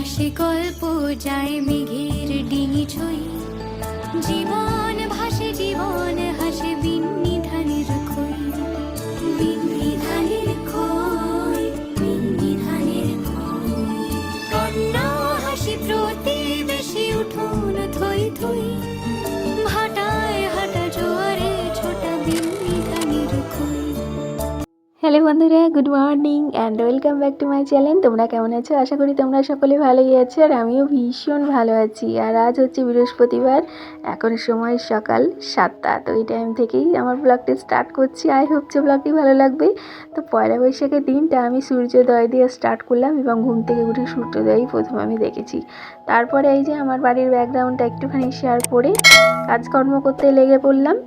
আকাশে গল্প যায় মেঘের ডিঙি ছুঁই, জীবন ভাসে জীবন হাসে বিন্নি ধানের খই, বিন্নি ধানের খই, বিন্নি ধানের খই। কন্যা হাসি প্রতিবেশী উঠোন থই থই, ভাটায় হাটা জোয়ারে ছোটা বিন্নি ধানের খই। হ্যালো বন্ধুরা, good morning and welcome back to my channel. তোমরা কেমন আছো? আশা করি তোমরা সকলে ভালোই আছো, আর আমিও ভীষণ ভালো আছি। আর আজ হচ্ছে বৃহস্পতিবার, এখন সময় সকাল 7টা। তো এই টাইম থেকেই আমার ব্লগটি স্টার্ট করছি। আই হোপ যে ব্লগটি ভালো লাগবে। তো পয়লা বৈশাখের দিনটা আমি সূর্যোদয় দিয়ে স্টার্ট করলাম, এবং ঘুম থেকে উঠে সূর্যোদয়ই প্রথম আমি দেখেছি। তারপরে এই যে আমার বাড়ির ব্যাকগ্রাউন্ডটা একটুখানি শেয়ার করে কাজকর্ম করতে লেগে পড়লাম।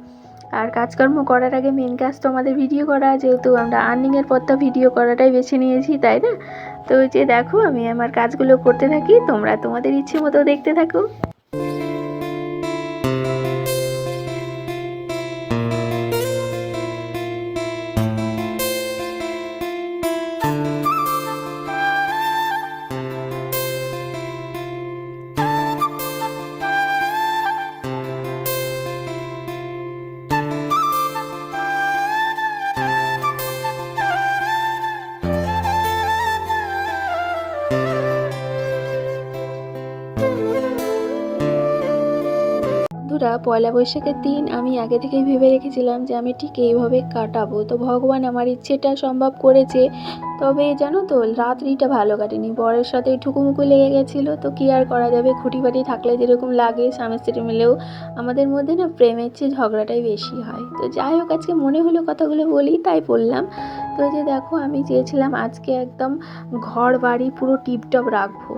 আর কাজকর্ম করার আগে মেন কাজ তো আমাদের ভিডিও করা, যেহেতু আমরা আর্নিংয়ের পথটা ভিডিও করাটাই বেছে নিয়েছি, তাই না? তো যে দেখো আমি আমার কাজগুলো করতে থাকি, তোমরা তোমাদের ইচ্ছে মতো দেখতে থাকো। বন্ধুরা, পয়লা বৈশাখের দিন আমি আগে থেকেই ভেবে রেখেছিলাম যে আমি ঠিক এইভাবে কাটাবো। তো ভগবান আমার ইচ্ছেটা সম্ভব করেছে। তবে জানো তো, রাত্রিটা ভালো কাটেনি, বরের সাথে ঠুকুমুকু লেগে গেছিলো। তো কি আর করা যাবে, খুঁটিবাটি থাকলে যেরকম লাগে স্বামী স্ত্রী মিলেও আমাদের মধ্যে না প্রেমের চেয়ে ঝগড়াটাই বেশি হয়। তো যাই হোক, আজকে মনে হলো কথাগুলো বলি, তাই বললাম। তো যে দেখো, আমি চেয়েছিলাম আজকে একদম ঘর বাড়ি পুরো টিপটপ রাখবো।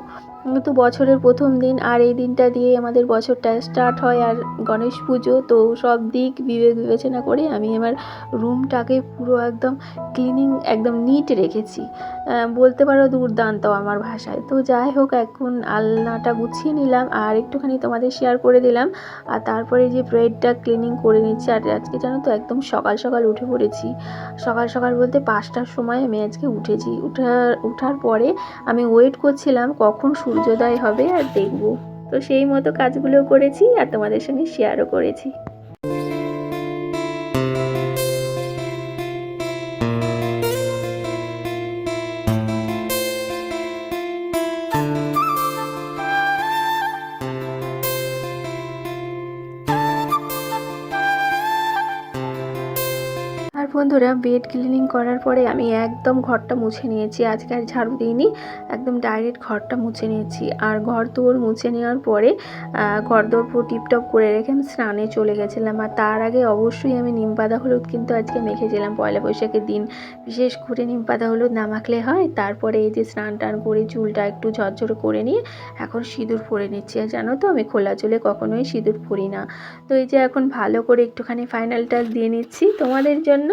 তো বছরের প্রথম দিন, আর এই দিনটা দিয়ে আমাদের বছরটা স্টার্ট হয়, আর গণেশ পুজো। তো সব দিক বিবেচনা করে আমি আমার রুমটাকে পুরো একদম ক্লিনিং, একদম নিট রেখেছি, বলতে পারো দুর্দান্ত আমার ভাষায়। তো যাই হোক, এখন আলনাটা গুছিয়ে নিলাম আর একটুখানি তোমাদের শেয়ার করে দিলাম। আর তারপরে যে বেডটা ক্লিনিং করে নিচ্ছি। আর আজকে জানো তো, একদম সকাল সকাল উঠে পড়েছি। সকাল সকাল বলতে 5টার সময় আমি আজকে উঠেছি। উঠার পরে আমি ওয়েট করছিলাম কখন সূর্যোদয় হবে আর দেখব। তো সেই মতো কাজগুলো করেছি আর তোমাদের সঙ্গে শেয়ারও করেছি। আর বন্ধুরা, বেড ক্লিনিং করার পরে আমি একদম ঘরটা মুছে নিয়েছি। আজকে আর ঝাড়ু দিইনি, একদম ডাইরেক্ট ঘরটা মুছে নিয়েছি। আর ঘর দৌড় মুছে নেওয়ার পরে ঘর দৌড় পুরো টিপটপ করে রেখে আমি স্নানে চলে গেছিলাম। আর তার আগে অবশ্যই আমি নিম পাতা হলুদ কিন্তু আজকে মেখেছিলাম। পয়লা বৈশাখের দিন বিশেষ করে নিম পাতা হলুদ না মাখলে হয়। তারপরে এই যে স্নান টান করে চুলটা একটু ঝরঝরে করে নিয়ে এখন সিঁদুর পরে নিচ্ছি। আর জানো তো, আমি খোলা চুলে কখনোই সিঁদুর পরি না। তো এই যে এখন ভালো করে একটুখানি ফাইনাল টাচ দিয়ে নিচ্ছি তোমাদের জন্য।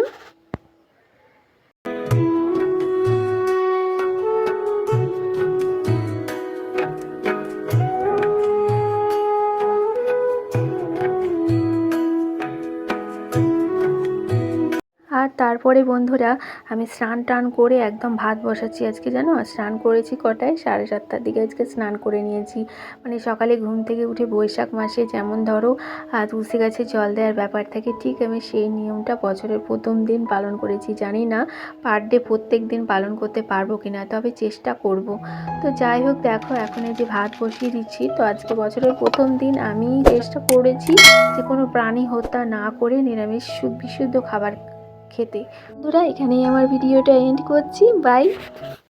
আর তারপরে বন্ধুরা, আমি স্নান টান করে একদম ভাত বসাচ্ছি। আজকে জানো স্নান করেছি কটায়? 7:30টার দিকে আজকে স্নান করে নিয়েছি। মানে সকালে ঘুম থেকে উঠে বৈশাখ মাসে যেমন ধরো তুলসী গাছে জল দেওয়ার ব্যাপার থাকে, ঠিক আমি সেই নিয়মটা বছরের প্রথম দিন পালন করেছি। জানি না পার ডে প্রত্যেক দিন পালন করতে পারবো কিনা, তবে চেষ্টা করব। তো যাই হোক, দেখো এখন এই যে ভাত বসিয়ে দিচ্ছি। তো আজকে বছরের প্রথম দিন আমি চেষ্টা করেছি যে কোনো প্রাণী হত্যা না করে নিরামিষ বিশুদ্ধ খাবার খেতে। বন্ধুরা, এখানেই আমার ভিডিওটা এন্ড করছি। বাই।